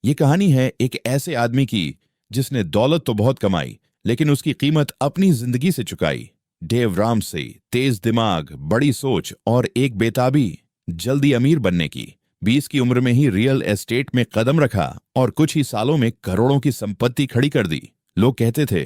ये कहानी है एक ऐसे आदमी की जिसने दौलत तो बहुत कमाई, लेकिन उसकी कीमत अपनी जिंदगी से चुकाई। डेव रामसे, तेज दिमाग, बड़ी सोच और एक बेताबी जल्दी अमीर बनने की। 20 की उम्र में ही रियल एस्टेट में कदम रखा और कुछ ही सालों में करोड़ों की संपत्ति खड़ी कर दी। लोग कहते थे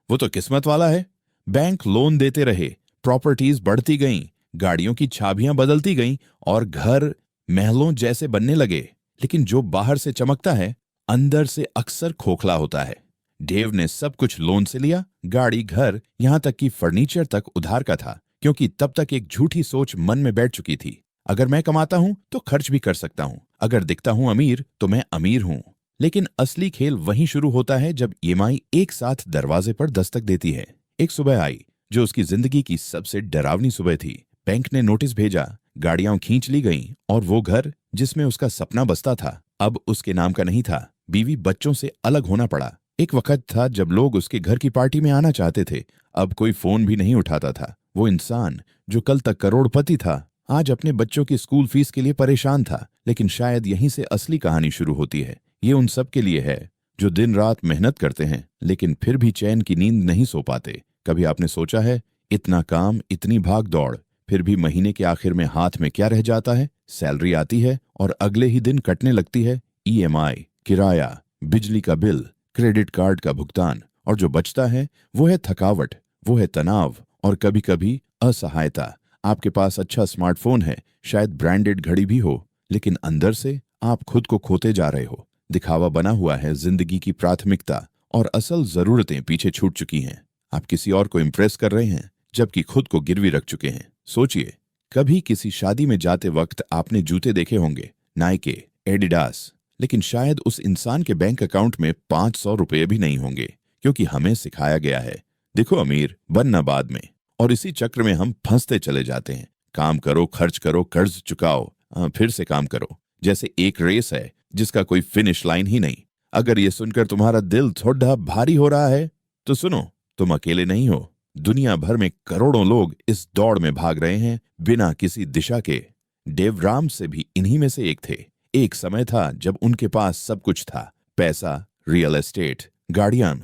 वो तो किस्मत वाला है। बैंक लोन देते रहे, प्रॉपर्टीज बढ़ती गईं, गाड़ियों की चाबियां बदलती गईं और घर महलों जैसे बनने लगे। लेकिन जो बाहर से चमकता है, अंदर से अक्सर खोखला होता है। डेव ने सब कुछ लोन से लिया, गाड़ी, घर, यहां तक कि फर्नीचर तक उधार का था, क्योंकि तब तक एक झूठी सोच मन में बैठ चुकी थी। अगर मैं कमाता हूं तो खर्च भी कर सकता हूं, अगर दिखता हूं अमीर तो मैं अमीर हूं। लेकिन असली खेल वहीं शुरू होता है जब ईएमआई एक साथ दरवाजे पर दस्तक देती है। एक सुबह आई जो उसकी जिंदगी की सबसे डरावनी सुबह थी। बैंक ने नोटिस भेजा, गाड़ियां खींच ली गईं और वो घर जिसमें उसका सपना बसता था अब उसके नाम का नहीं था। बीवी बच्चों से अलग होना पड़ा। एक वक्त था जब लोग उसके घर की पार्टी में आना चाहते थे, अब कोई फोन भी नहीं उठाता था। वो इंसान जो कल तक करोड़पति था, आज अपने बच्चों की स्कूल फीस के लिए परेशान था। लेकिन शायद यहीं से असली कहानी शुरू होती है। ये उन सब के लिए है जो दिन रात मेहनत करते हैं लेकिन फिर भी चैन की नींद नहीं सो पाते। कभी आपने सोचा है, इतना काम, इतनी भाग दौड़, फिर भी महीने के आखिर में हाथ में क्या रह जाता है? सैलरी आती है और अगले ही दिन कटने लगती है ईएमआई, किराया, बिजली का बिल, क्रेडिट कार्ड का भुगतान, और जो बचता है वो है थकावट, वो है तनाव और कभी कभी असहायता। आपके पास अच्छा स्मार्टफोन है, शायद ब्रांडेड घड़ी भी हो, लेकिन अंदर से आप खुद को खोते जा रहे हो। दिखावा बना हुआ है जिंदगी की प्राथमिकता और असल जरूरतें पीछे छूट चुकी हैं। आप किसी और को इम्प्रेस कर रहे हैं जबकि खुद को गिरवी रख चुके हैं। सोचिए, कभी किसी शादी में जाते वक्त आपने जूते देखे होंगे, नाइके, एडिडास, लेकिन शायद उस इंसान के बैंक अकाउंट में 500 रुपये भी नहीं होंगे, क्योंकि हमें सिखाया गया है देखो अमीर बनना बाद में। और इसी चक्र में हम फंसते चले जाते हैं। काम करो, खर्च करो, कर्ज चुकाओ, फिर से काम करो, जैसे एक रेस है जिसका कोई फिनिश लाइन ही नहीं। अगर ये सुनकर तुम्हारा दिल थोड़ा भारी हो रहा है तो सुनो, तुम अकेले नहीं हो। दुनिया भर में करोड़ों लोग इस दौड़ में भाग रहे हैं बिना किसी दिशा के। डेव रामसे भी इन्हीं में से एक थे। एक समय था जब उनके पास सब कुछ था, पैसा, रियल एस्टेट, गाड़ियां,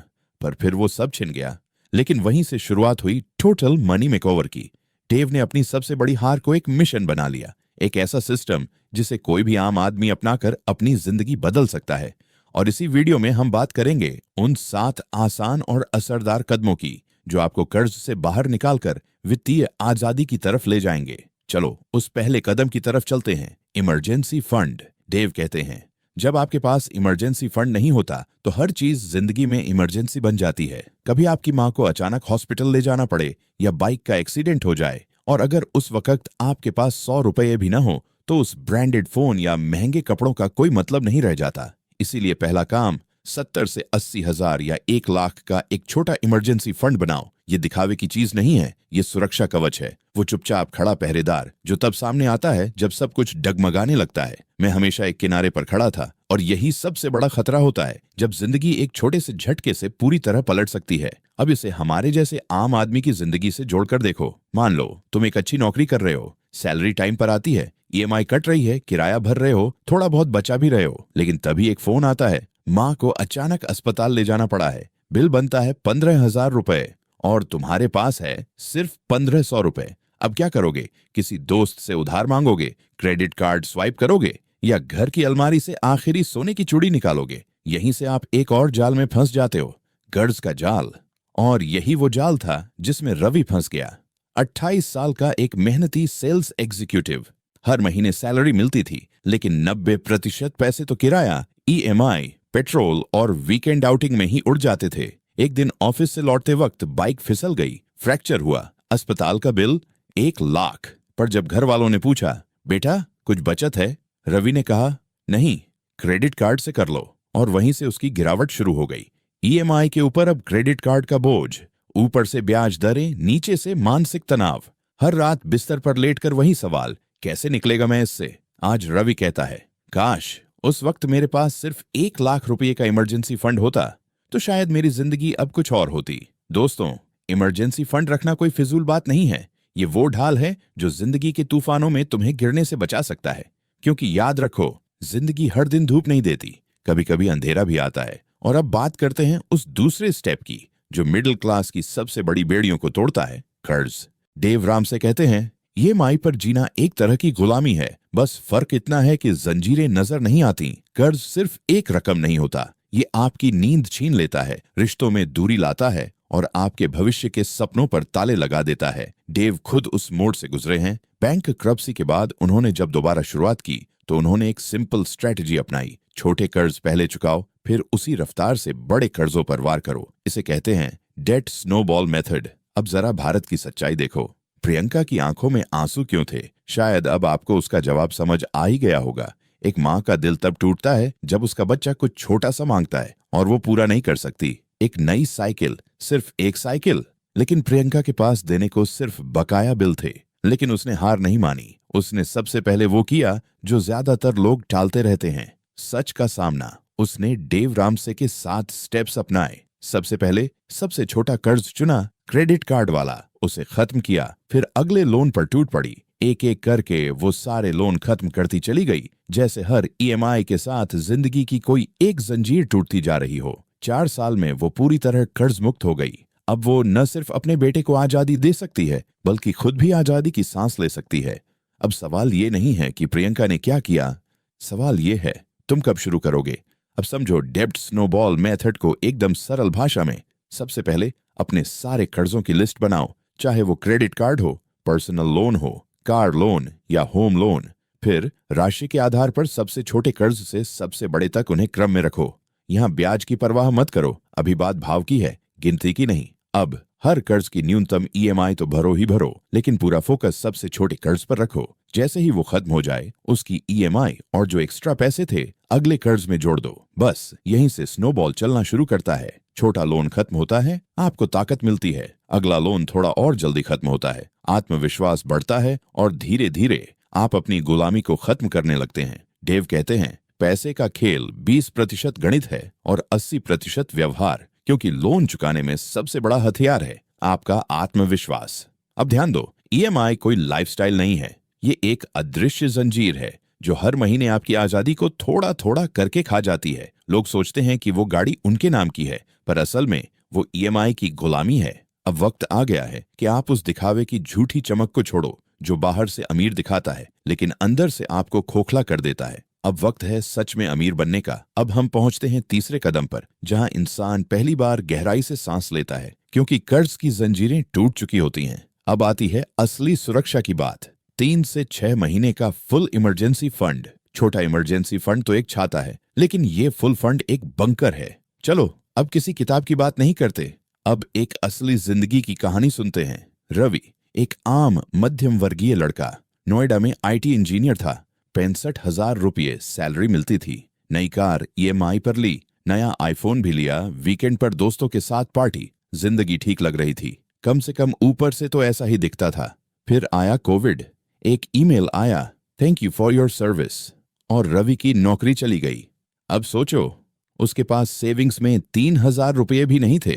पर फिर वो सब छिन गया। लेकिन वहीं से शुरुआत हुई टोटल मनी मेकओवर की। डेव ने अपनी सबसे बड़ी हार को एक मिशन बना लिया, एक ऐसा सिस्टम जिसे कोई भी आम आदमी अपनाकर अपनी जिंदगी बदल सकता है। और इसी वीडियो में हम बात करेंगे उन 7 आसान और असरदार कदमों की जो आपको कर्ज से बाहर निकालकर वित्तीय आजादी की तरफ ले जाएंगे। चलो उस पहले कदम की तरफ चलते हैं, इमरजेंसी फंड। डेव कहते हैं, जब आपके पास इमरजेंसी फंड नहीं होता तो हर चीज जिंदगी में इमरजेंसी बन जाती है। कभी आपकी माँ को अचानक हॉस्पिटल ले जाना पड़े या बाइक का एक्सीडेंट हो जाए, और अगर उस वक्त आपके पास 100 रुपये भी ना हो तो उस ब्रांडेड फोन या महंगे कपड़ों का कोई मतलब नहीं रह जाता। इसीलिए पहला काम, 70 से 80 हजार या 1 लाख का एक छोटा इमरजेंसी फंड बनाओ। ये दिखावे की चीज नहीं है, ये सुरक्षा कवच है। वो चुपचाप खड़ा पहरेदार जो तब सामने आता है जब सब कुछ डगमगाने लगता है। मैं हमेशा एक किनारे पर खड़ा था, और यही सबसे बड़ा खतरा होता है जब जिंदगी एक छोटे से झटके से पूरी तरह पलट सकती है। अब इसे हमारे जैसे आम आदमी की जिंदगी से जोड़कर देखो। मान लो तुम एक अच्छी नौकरी कर रहे हो, सैलरी टाइम पर आती है, ईएमआई कट रही है, किराया भर रहे हो, थोड़ा बहुत बचा भी रहे हो, लेकिन तभी एक फोन आता है, माँ को अचानक अस्पताल ले जाना पड़ा है, बिल बनता है 15,000 रुपए और तुम्हारे पास है सिर्फ 1,500 रुपए। अब क्या करोगे? किसी दोस्त से उधार मांगोगे, क्रेडिट कार्ड स्वाइप करोगे, या घर की अलमारी से आखिरी सोने की चूड़ी निकालोगे? यहीं से आप एक और जाल में फंस जाते हो, कर्ज का जाल। और यही वो जाल था जिसमें रवि फंस गया। 28 साल का एक मेहनती सेल्स एग्जीक्यूटिव। हर महीने सैलरी मिलती थी, लेकिन 90% पैसे तो किराया, ईएमआई, पेट्रोल और वीकेंड आउटिंग में ही उड़ जाते थे। एक दिन ऑफिस से लौटते वक्त बाइक फिसल गई, फ्रैक्चर हुआ, अस्पताल का बिल 1 लाख। पर जब घर वालों ने पूछा, बेटा कुछ बचत है? रवि ने कहा, नहीं, क्रेडिट कार्ड से कर लो। और वहीं से उसकी गिरावट शुरू हो गई। ईएमआई के ऊपर अब क्रेडिट कार्ड का बोझ, ऊपर से ब्याज दरें, नीचे से मानसिक तनाव। हर रात बिस्तर पर लेटकर वही सवाल, कैसे निकलेगा मैं इससे? आज रवि कहता है, काश उस वक्त मेरे पास सिर्फ 1 लाख रुपये का इमरजेंसी फंड होता तो शायद मेरी जिंदगी अब कुछ और होती। दोस्तों, इमरजेंसी फंड रखना कोई फिजूल बात नहीं है। ये वो ढाल है जो जिंदगी के तूफानों में तुम्हें गिरने से बचा सकता है। क्योंकि याद रखो, जिंदगी हर दिन धूप नहीं देती, कभी कभी अंधेरा भी आता है। और अब बात करते हैं उस दूसरे स्टेप की जो मिडिल क्लास की सबसे बड़ी बेड़ियों को तोड़ता है, कर्ज। डेव रामसे कहते हैं, ये माई पर जीना एक तरह की गुलामी है, बस फर्क इतना है कि जंजीरें नजर नहीं आती। कर्ज सिर्फ एक रकम नहीं होता, ये आपकी नींद छीन लेता है, रिश्तों में दूरी लाता है और आपके भविष्य के सपनों पर ताले लगा देता है। डेव खुद उस मोड़ से गुजरे हैं। बैंक क्रप्सी के बाद उन्होंने जब दोबारा शुरुआत की तो उन्होंने एक सिंपल स्ट्रेटजी अपनाई। छोटे कर्ज पहले चुकाओ, फिर उसी रफ्तार से बड़े कर्जों पर वार करो। इसे कहते हैं डेट स्नोबॉल मेथड। अब जरा भारत की सच्चाई देखो। प्रियंका की आंखों में आंसू क्यों थे? शायद अब आपको उसका जवाब समझ आ ही गया होगा। एक माँ का दिल तब टूटता है जब उसका बच्चा कुछ छोटा सा मांगता है और वो पूरा नहीं कर सकती। एक नई साइकिल, सिर्फ एक साइकिल। लेकिन प्रियंका के पास देने को सिर्फ बकाया बिल थे। लेकिन उसने हार नहीं मानी। उसने सबसे पहले वो किया जो ज्यादातर लोग टालते रहते हैं, सच का सामना। उसने डेव रामसे के 7 स्टेप्स अपनाए। सबसे पहले सबसे छोटा कर्ज चुना, क्रेडिट कार्ड वाला। उसे खत्म किया। फिर अगले लोन पर टूट पड़ी। एक एक करके वो सारे लोन खत्म करती चली गई, जैसे हर ईएमआई के साथ जिंदगी की कोई एक जंजीर टूटती जा रही हो। 4 साल में वो पूरी तरह कर्ज मुक्त हो गई। अब वो न सिर्फ अपने बेटे को आजादी दे सकती है, बल्कि खुद भी आजादी की सांस ले सकती है। अब सवाल ये नहीं है कि प्रियंका ने क्या किया, सवाल ये है तुम कब शुरू करोगे। अब समझो डेब्ट स्नोबॉल मेथड को एकदम सरल भाषा में। सबसे पहले अपने सारे कर्जों की लिस्ट बनाओ, चाहे वो क्रेडिट कार्ड हो, पर्सनल लोन हो, कार लोन या होम लोन। फिर राशि के आधार पर सबसे छोटे कर्ज से सबसे बड़े तक उन्हें क्रम में रखो। यहाँ ब्याज की परवाह मत करो, अभी बात भाव की है, गिनती की नहीं। अब हर कर्ज की न्यूनतम ईएमआई तो भरो ही भरो, लेकिन पूरा फोकस सबसे छोटे कर्ज पर रखो। जैसे ही वो खत्म हो जाए, उसकी ईएमआई और जो एक्स्ट्रा पैसे थे अगले कर्ज में जोड़ दो। बस यहीं से स्नोबॉल चलना शुरू करता है। छोटा लोन खत्म होता है, आपको ताकत मिलती है। अगला लोन थोड़ा और जल्दी खत्म होता है, आत्मविश्वास बढ़ता है और धीरे धीरे आप अपनी गुलामी को खत्म करने लगते हैं। डेव कहते हैं, पैसे का खेल 20% गणित है और 80% व्यवहार, क्योंकि लोन चुकाने में सबसे बड़ा हथियार है आपका आत्मविश्वास। अब ध्यान दो, ईएमआई कोई लाइफस्टाइल नहीं है, ये एक अदृश्य जंजीर है जो हर महीने आपकी आजादी को थोड़ा थोड़ा करके खा जाती है। लोग सोचते हैं कि वो गाड़ी उनके नाम की है, पर असल में वो ईएमआई की गुलामी है। अब वक्त आ गया है कि आप उस दिखावे की झूठी चमक को छोड़ो जो बाहर से अमीर दिखाता है लेकिन अंदर से आपको खोखला कर देता है। अब वक्त है सच में अमीर बनने का। अब हम पहुंचते हैं तीसरे कदम पर, जहां इंसान पहली बार गहराई से सांस लेता है, क्योंकि कर्ज की जंजीरें टूट चुकी होती हैं। अब आती है असली सुरक्षा की बात। 3 से 6 महीने का फुल इमरजेंसी फंड। छोटा इमरजेंसी फंड तो एक छाता है, लेकिन ये फुल फंड एक बंकर है। चलो अब किसी किताब की बात नहीं करते, अब एक असली जिंदगी की कहानी सुनते हैं। रवि एक आम मध्यम वर्गीय लड़का, नोएडा में आईटी इंजीनियर था। 65,000 रुपये सैलरी मिलती थी। नई कार ईएमआई पर ली, नया आईफोन भी लिया, वीकेंड पर दोस्तों के साथ पार्टी। जिंदगी ठीक लग रही थी, कम से कम ऊपर से तो ऐसा ही दिखता था। फिर आया कोविड। एक ईमेल आया, thank you for your service, और रवि की नौकरी चली गई। अब सोचो, उसके पास सेविंग्स में 3,000 रुपये भी नहीं थे।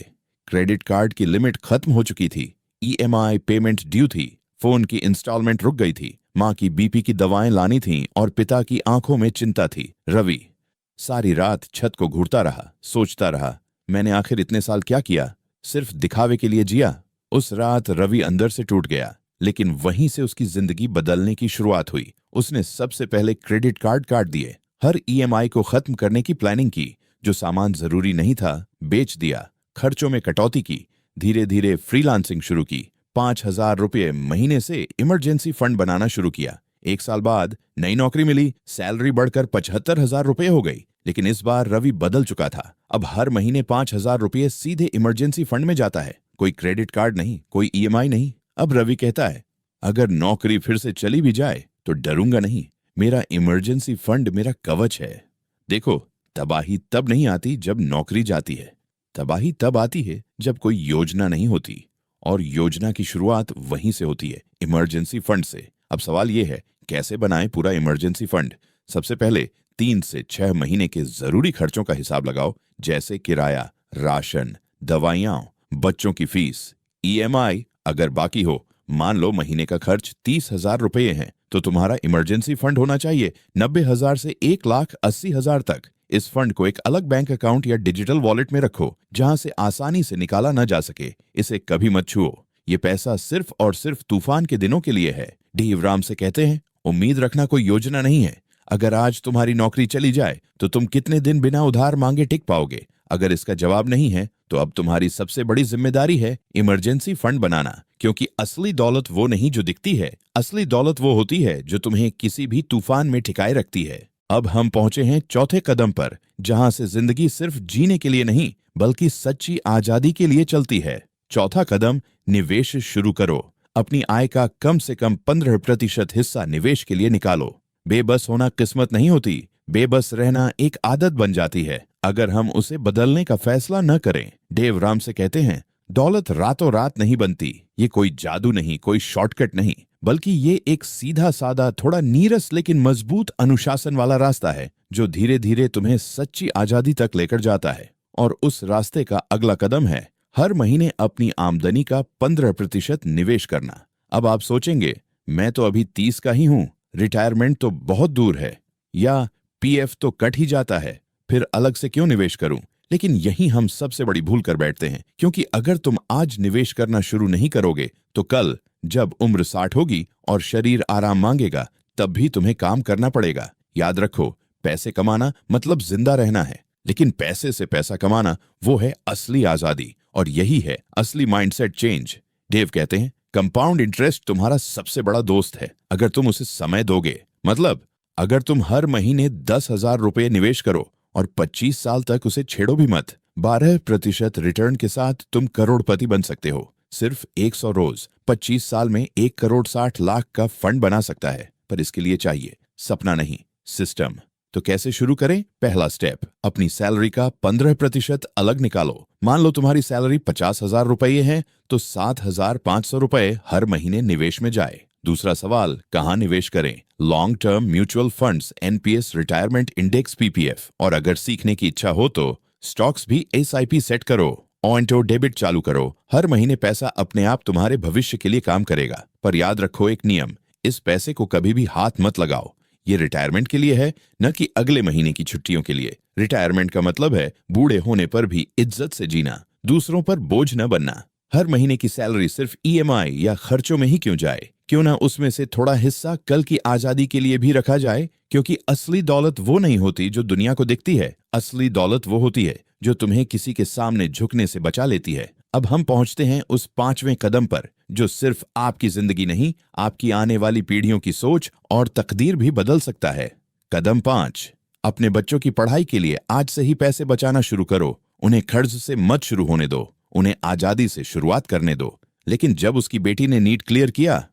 क्रेडिट कार्ड की लिमिट खत्म हो चुकी थी, ईएमआई पेमेंट ड्यू थी, फोन की इंस्टॉलमेंट रुक गई थी, माँ की बीपी की दवाएं लानी थीं और पिता की आंखों में चिंता थी। रवि सारी रात छत को घूरता रहा, सोचता रहा, मैंने आखिर इतने साल क्या किया, सिर्फ दिखावे के लिए जिया। उस रात रवि अंदर से टूट गया, लेकिन वहीं से उसकी जिंदगी बदलने की शुरुआत हुई। उसने सबसे पहले क्रेडिट कार्ड काट दिए, हर ईएमआई को खत्म करने की प्लानिंग की, जो सामान जरूरी नहीं था बेच दिया, खर्चों में कटौती की, धीरे धीरे फ्रीलांसिंग शुरू की, 5,000 रुपये महीने से इमरजेंसी फंड बनाना शुरू किया। 1 साल बाद नई नौकरी मिली, सैलरी बढ़कर 75,000 रुपये हो गई। लेकिन इस बार रवि बदल चुका था। अब हर महीने 5,000 रुपये सीधे इमरजेंसी फंड में जाता है, कोई क्रेडिट कार्ड नहीं, कोई ईएमआई नहीं। अब रवि कहता है, अगर नौकरी फिर से चली भी जाए तो डरूंगा नहीं, मेरा इमरजेंसी फंड मेरा कवच है। देखो, तबाही तब नहीं आती जब नौकरी जाती है, तबाही तब आती है जब कोई योजना नहीं होती, और योजना की शुरुआत वहीं से होती है, इमरजेंसी फंड से। अब सवाल यह है, कैसे बनाएं पूरा इमरजेंसी फंड। सबसे पहले 3 से 6 महीने के जरूरी खर्चों का हिसाब लगाओ, जैसे किराया, राशन, दवाइयाँ, बच्चों की फीस, ईएमआई अगर बाकी हो। मान लो महीने का खर्च 30,000 रुपये है, तो तुम्हारा इमरजेंसी फंड होना चाहिए 90,000 से 1,80,000 तक। इस फंड को एक अलग बैंक अकाउंट या डिजिटल वॉलेट में रखो जहां से आसानी से निकाला न जा सके। इसे कभी मत छुओ। ये पैसा सिर्फ और सिर्फ तूफान के दिनों के लिए है। डेव रामसे कहते हैं, उम्मीद रखना कोई योजना नहीं है। अगर आज तुम्हारी नौकरी चली जाए तो तुम कितने दिन बिना उधार मांगे टिक पाओगे? अगर इसका जवाब नहीं है तो अब तुम्हारी सबसे बड़ी जिम्मेदारी है इमरजेंसी फंड बनाना, क्योंकि असली दौलत वो नहीं जो दिखती है, असली दौलत वो होती है जो तुम्हें किसी भी तूफान में ठिकाए रखती है। अब हम पहुंचे हैं चौथे कदम पर, जहां से जिंदगी सिर्फ जीने के लिए नहीं बल्कि सच्ची आजादी के लिए चलती है। चौथा कदम, निवेश शुरू करो। अपनी आय का कम से कम 15% हिस्सा निवेश के लिए निकालो। बेबस होना किस्मत नहीं होती, बेबस रहना एक आदत बन जाती है अगर हम उसे बदलने का फैसला न करें। डेव रामसे कहते हैं, दौलत रातों रात नहीं बनती। ये कोई जादू नहीं, कोई शॉर्टकट नहीं, बल्कि ये एक सीधा साधा, थोड़ा नीरस लेकिन मजबूत अनुशासन वाला रास्ता है जो धीरे धीरे तुम्हें सच्ची आजादी तक लेकर जाता है। और उस रास्ते का अगला कदम है हर महीने अपनी आमदनी का 15% निवेश करना। अब आप सोचेंगे, मैं तो अभी 30 का ही हूं, रिटायरमेंट तो बहुत दूर है, या पीएफ तो कट ही जाता है, फिर अलग से क्यों निवेश करूं? लेकिन यही हम सबसे बड़ी भूल कर बैठते हैं, क्योंकि अगर तुम आज निवेश करना शुरू नहीं करोगे तो कल जब उम्र 60 होगी और शरीर आराम मांगेगा तब भी तुम्हें काम करना पड़ेगा। याद रखो, पैसे कमाना मतलब जिंदा रहना है, लेकिन पैसे से पैसा कमाना वो है असली आजादी, और यही है असली माइंडसेट चेंज। डेव कहते हैं, कंपाउंड इंटरेस्ट तुम्हारा सबसे बड़ा दोस्त है अगर तुम उसे समय दोगे। मतलब अगर तुम हर महीने 10,000 रुपये निवेश करो और 25 साल तक उसे छेड़ो भी मत, 12% रिटर्न के साथ तुम करोड़पति बन सकते हो। सिर्फ 100 रोज 25 साल में 1,60,00,000 का फंड बना सकता है। पर इसके लिए चाहिए सपना नहीं, सिस्टम। तो कैसे शुरू करें? पहला स्टेप, अपनी सैलरी का 15% अलग निकालो। मान लो तुम्हारी सैलरी 50,000 रुपये है तो 7,500 रुपये हर महीने निवेश में जाए। दूसरा सवाल, कहाँ निवेश करें? Long term mutual funds, NPS, retirement index, PPF, और अगर सीखने की इच्छा हो तो स्टॉक्स भी एसआईपी सेट करो, ऑटो डेबिट चालू करो। हर महीने पैसा अपने आप तुम्हारे भविष्य के लिए काम करेगा। पर याद रखो एक नियम, इस पैसे को कभी भी हाथ मत लगाओ। ये रिटायरमेंट के लिए है, न कि अगले महीने की छुट्टियों के लिए। रिटायरमेंट का मतलब है बूढ़े होने पर भी इज्जत से जीना, दूसरों पर बोझ न बनना। हर महीने की सैलरी सिर्फ ईएमआई या खर्चों में ही क्यों जाए? क्यों ना उसमें से थोड़ा हिस्सा कल की आजादी के लिए भी रखा जाए? क्योंकि असली दौलत वो नहीं होती जो दुनिया को दिखती है। असली दौलत वो होती है जो तुम्हें किसी के सामने झुकने से बचा लेती है। अब हम पहुंचते हैं उस 5वें कदम पर, जो सिर्फ आपकी जिंदगी नहीं, आपकी आने वाली पीढ़ियों की सोच और तकदीर भी बदल सकता है। कदम 5, अपने बच्चों की पढ़ाई के लिए आज से ही पैसे बचाना शुरू करो। उन्हें कर्ज से मत शुरू होने दो, उन्हें आजादी से शुरुआत करने दो। लेकिन जब उसकी बेटी ने नीट क्लियर किया,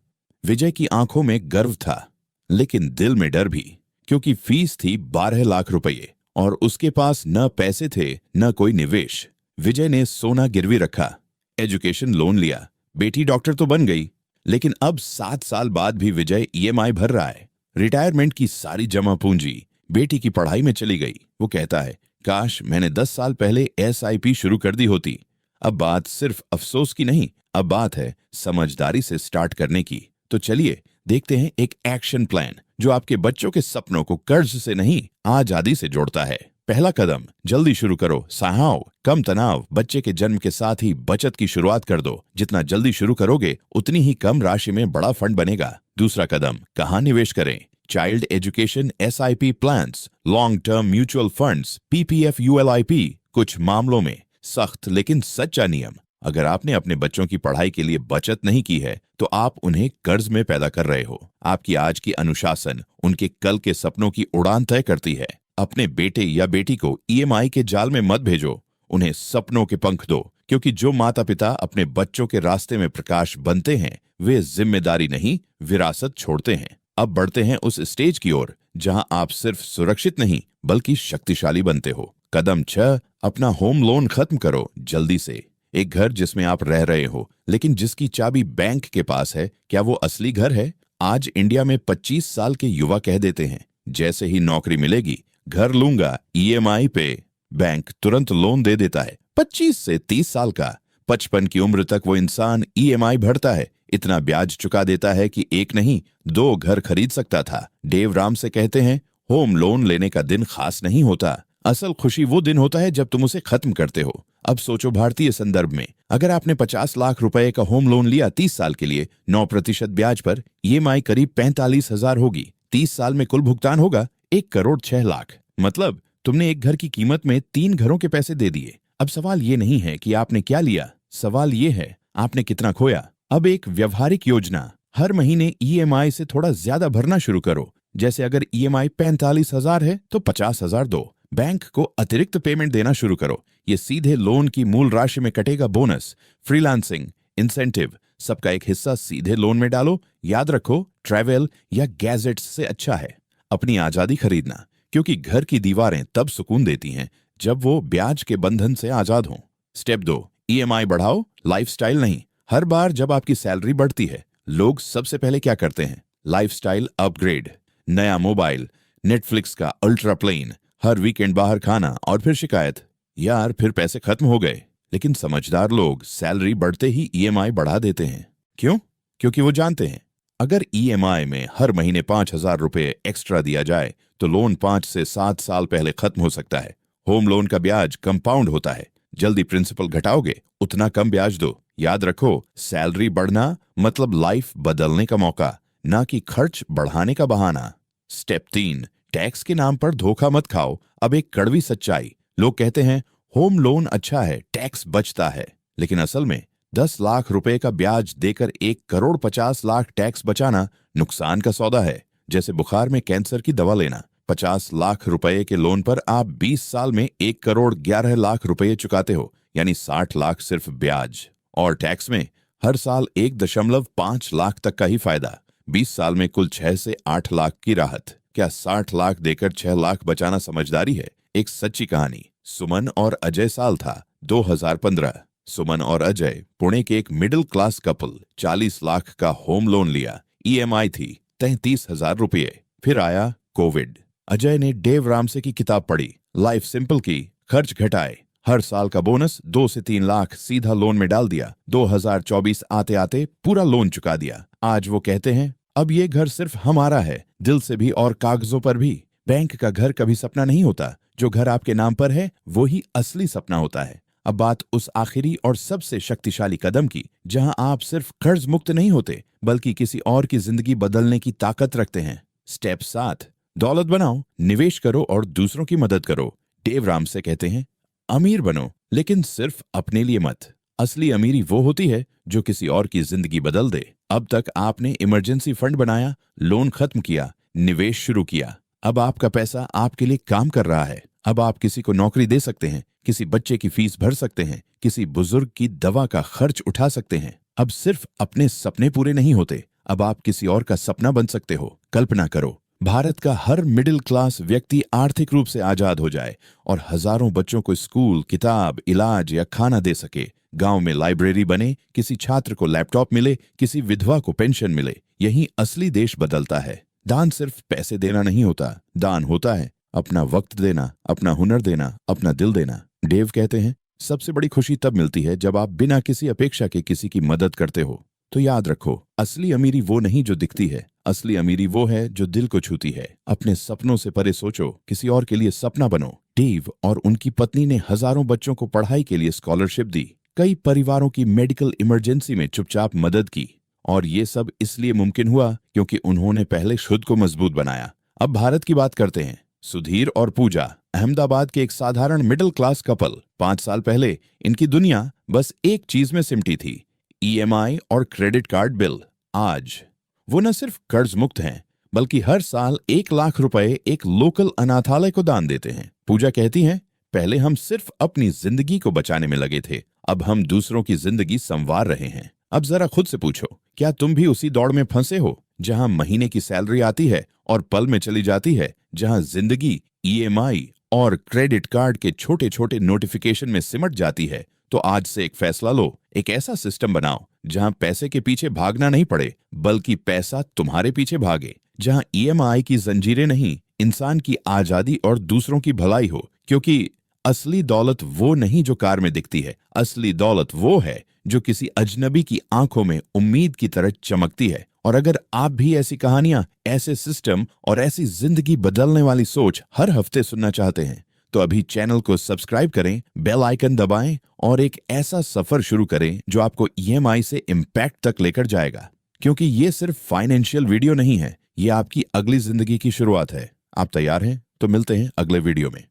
विजय की आंखों में गर्व था, लेकिन दिल में डर भी, क्योंकि फीस थी 12 लाख रुपये और उसके पास न पैसे थे न कोई निवेश। विजय ने सोना गिरवी रखा, एजुकेशन लोन लिया, बेटी डॉक्टर तो बन गई, लेकिन अब 7 साल बाद भी विजय ईएमआई भर रहा है। रिटायरमेंट की सारी जमा पूंजी बेटी की पढ़ाई में चली गई। वो कहता है, काश मैंने 10 साल पहले एसआईपी शुरू कर दी होती। अब बात सिर्फ अफसोस की नहीं, अब बात है समझदारी से स्टार्ट करने की। तो चलिए देखते हैं एक एक्शन प्लान जो आपके बच्चों के सपनों को कर्ज से नहीं, आजादी से जोड़ता है। पहला कदम, जल्दी शुरू करो। सहाव, कम तनाव। बच्चे के जन्म के साथ ही बचत की शुरुआत कर दो। जितना जल्दी शुरू करोगे उतनी ही कम राशि में बड़ा फंड बनेगा। दूसरा कदम, कहाँ निवेश करें? Child education, SIP plans, long term mutual funds, PPF, ULIP. कुछ मामलों में सख्त लेकिन सच्चा नियम। अगर आपने अपने बच्चों की पढ़ाई के लिए बचत नहीं की है तो आप उन्हें कर्ज में पैदा कर रहे हो। आपकी आज की अनुशासन उनके कल के सपनों की उड़ान तय करती है। अपने बेटे या बेटी को ईएमआई के जाल में मत भेजो, उन्हें सपनों के पंख दो, क्योंकि जो माता पिता अपने बच्चों के रास्ते में प्रकाश बनते हैं वे जिम्मेदारी नहीं, विरासत छोड़ते हैं। अब बढ़ते हैं उस स्टेज की ओर जहां आप सिर्फ सुरक्षित नहीं बल्कि शक्तिशाली बनते हो। कदम 6, अपना होम लोन खत्म करो जल्दी से। एक घर जिसमें आप रह रहे हो लेकिन जिसकी चाबी बैंक के पास है, क्या वो असली घर है? आज इंडिया में 25 साल के युवा कह देते हैं, जैसे ही नौकरी मिलेगी घर लूंगा ईएमआई पे। बैंक तुरंत लोन दे देता है। 25 से 30 साल का, 55 की उम्र तक वो इंसान ईएमआई भरता है, इतना ब्याज चुका देता है कि एक नहीं 2 घर खरीद सकता था। डेव रामसे कहते हैं, होम लोन लेने का दिन खास नहीं होता, असल खुशी वो दिन होता है जब तुम उसे खत्म करते हो। अब सोचो भारतीय संदर्भ में, अगर आपने 50 लाख रुपए का होम लोन लिया 30 साल के लिए 9% ब्याज पर, ईएमआई करीब 45,000 होगी। 30 साल में कुल भुगतान होगा 1,06,00,000। मतलब तुमने एक घर की कीमत में 3 घरों के पैसे दे दिए। अब सवाल ये नहीं है कि आपने क्या लिया, सवाल ये है आपने कितना खोया। अब एक व्यवहारिक योजना, हर महीने ईएमआई से थोड़ा ज्यादा भरना शुरू करो। जैसे अगर ईएमआई 45,000 है तो 50,000 दो। बैंक को अतिरिक्त पेमेंट देना शुरू करो। ये सीधे लोन की मूल राशि में कटेगा। बोनस, फ्रीलांसिंग, इंसेंटिव, सबका एक हिस्सा सीधे लोन में डालो। याद रखो, ट्रैवल या गैजेट्स से अच्छा है अपनी आजादी खरीदना, क्योंकि घर की दीवारें तब सुकून देती हैं जब वो ब्याज के बंधन से आजाद हों। स्टेप 2, ईएमआई बढ़ाओ, लाइफस्टाइल नहीं। हर बार जब आपकी सैलरी बढ़ती है, लोग सबसे पहले क्या करते हैं? Lifestyle upgrade. नया मोबाइल, नेटफ्लिक्स का अल्ट्रा प्लेन, हर वीकेंड बाहर खाना, और फिर शिकायत, यार फिर पैसे खत्म हो गए। लेकिन समझदार लोग सैलरी बढ़ते ही ईएमआई बढ़ा देते हैं। क्यों? क्योंकि वो जानते हैं अगर ईएमआई में हर महीने 5,000 रुपए एक्स्ट्रा दिया जाए तो लोन 5 से 7 साल पहले खत्म हो सकता है। होम लोन का ब्याज कंपाउंड होता है। जल्दी प्रिंसिपल घटाओगे उतना कम ब्याज दो। याद रखो, सैलरी बढ़ना मतलब लाइफ बदलने का मौका, ना कि खर्च बढ़ाने का बहाना। स्टेप 3, टैक्स के नाम पर धोखा मत खाओ। अब एक कड़वी सच्चाई, लोग कहते हैं होम लोन अच्छा है, टैक्स बचता है, लेकिन असल में 10 लाख रुपए का ब्याज देकर 1,50,00,000 टैक्स बचाना नुकसान का सौदा है। जैसे बुखार में कैंसर की दवा लेना। 50 लाख रुपए के लोन पर आप 20 साल में 1,11,00,000 रुपए चुकाते हो, यानी 60 लाख सिर्फ ब्याज। और टैक्स में हर साल 1.5 लाख तक का ही फायदा। 20 साल में कुल 6 से 8 लाख की राहत। क्या 60 लाख देकर 6 लाख बचाना समझदारी है? एक सच्ची कहानी, सुमन और अजय साल था 2015। सुमन और अजय पुणे के एक मिडिल क्लास कपल, 40 लाख का होम लोन लिया। ईएमआई थी 33,000 रुपये। फिर आया कोविड। अजय ने डेव रामसे की किताब पढ़ी, लाइफ सिंपल की, खर्च घटाए, हर साल का बोनस 2 से 3 लाख सीधा लोन में डाल दिया। 2024 आते आते पूरा लोन चुका दिया। आज वो कहते हैं अब ये घर सिर्फ हमारा है, दिल से भी और कागजों पर भी। बैंक का घर कभी सपना नहीं होता, जो घर आपके नाम पर है वो ही असली सपना होता है। अब बात उस आखिरी और सबसे शक्तिशाली कदम की, जहां आप सिर्फ कर्ज मुक्त नहीं होते बल्कि किसी और की जिंदगी बदलने की ताकत रखते हैं। स्टेप 7, दौलत बनाओ, निवेश करो और दूसरों की मदद करो। डेव रामसे कहते हैं अमीर बनो, लेकिन सिर्फ अपने लिए मत। असली अमीरी वो होती है जो किसी और की जिंदगी बदल दे। अब तक आपने इमरजेंसी फंड बनाया, लोन खत्म किया, निवेश शुरू किया। अब आपका पैसा आपके लिए काम कर रहा है। अब आप किसी को नौकरी दे सकते हैं, किसी बच्चे की फीस भर सकते हैं, किसी बुजुर्ग की दवा का खर्च उठा सकते हैं। अब सिर्फ अपने सपने पूरे नहीं होते, अब आप किसी और का सपना बन सकते हो। कल्पना करो, भारत का हर मिडिल क्लास व्यक्ति आर्थिक रूप से आजाद हो जाए और हजारों बच्चों को स्कूल, किताब, इलाज या खाना दे सके। गांव में लाइब्रेरी बने, किसी छात्र को लैपटॉप मिले, किसी विधवा को पेंशन मिले। यही असली देश बदलता है। दान सिर्फ पैसे देना नहीं होता, दान होता है अपना वक्त देना, अपना हुनर देना, अपना दिल देना। डेव कहते हैं सबसे बड़ी खुशी तब मिलती है जब आप बिना किसी अपेक्षा के किसी की मदद करते हो। तो याद रखो, असली अमीरी वो नहीं जो दिखती है, असली अमीरी वो है जो दिल को छूती है। अपने सपनों से परे सोचो, किसी और के लिए सपना बनो। डेव और उनकी पत्नी ने हजारों बच्चों को पढ़ाई के लिए स्कॉलरशिप दी, कई परिवारों की मेडिकल इमरजेंसी में चुपचाप मदद की, और ये सब इसलिए मुमकिन हुआ क्योंकि उन्होंने पहले खुद को मजबूत बनाया। अब भारत की बात करते हैं। सुधीर और पूजा, अहमदाबाद के एक साधारण मिडिल क्लास कपल। 5 साल पहले इनकी दुनिया बस एक चीज में सिमटी थी, ईएमआई और क्रेडिट कार्ड बिल। आज वो न सिर्फ कर्ज मुक्त हैं, बल्कि हर साल 1 लाख रुपए एक लोकल अनाथालय को दान देते हैं। पूजा कहती हैं पहले हम सिर्फ अपनी जिंदगी को बचाने में लगे थे, अब हम दूसरों की जिंदगी संवार रहे हैं। अब जरा खुद से पूछो, क्या तुम भी उसी दौड़ में फंसे हो जहां महीने की सैलरी आती है और पल में चली जाती है, जहां जिंदगी ईएमआई और क्रेडिट कार्ड के छोटे छोटे नोटिफिकेशन में सिमट जाती है? तो आज से एक फैसला लो, एक ऐसा सिस्टम बनाओ जहां पैसे के पीछे भागना नहीं पड़े, बल्कि पैसा तुम्हारे पीछे भागे। जहां ईएमआई की जंजीरें नहीं, इंसान की आजादी और दूसरों की भलाई हो। क्योंकि असली दौलत वो नहीं जो कार में दिखती है, असली दौलत वो है जो किसी अजनबी की आंखों में उम्मीद की तरह चमकती है। और अगर आप भी ऐसी कहानियां, ऐसे सिस्टम और ऐसी जिंदगी बदलने वाली सोच हर हफ्ते सुनना चाहते हैं, तो अभी चैनल को सब्सक्राइब करें, बेल आइकन दबाएं और एक ऐसा सफर शुरू करें जो आपको ईएमआई से इम्पैक्ट तक लेकर जाएगा। क्योंकि ये सिर्फ फाइनेंशियल वीडियो नहीं है, ये आपकी अगली जिंदगी की शुरुआत है। आप तैयार हैं? तो मिलते हैं अगले वीडियो में।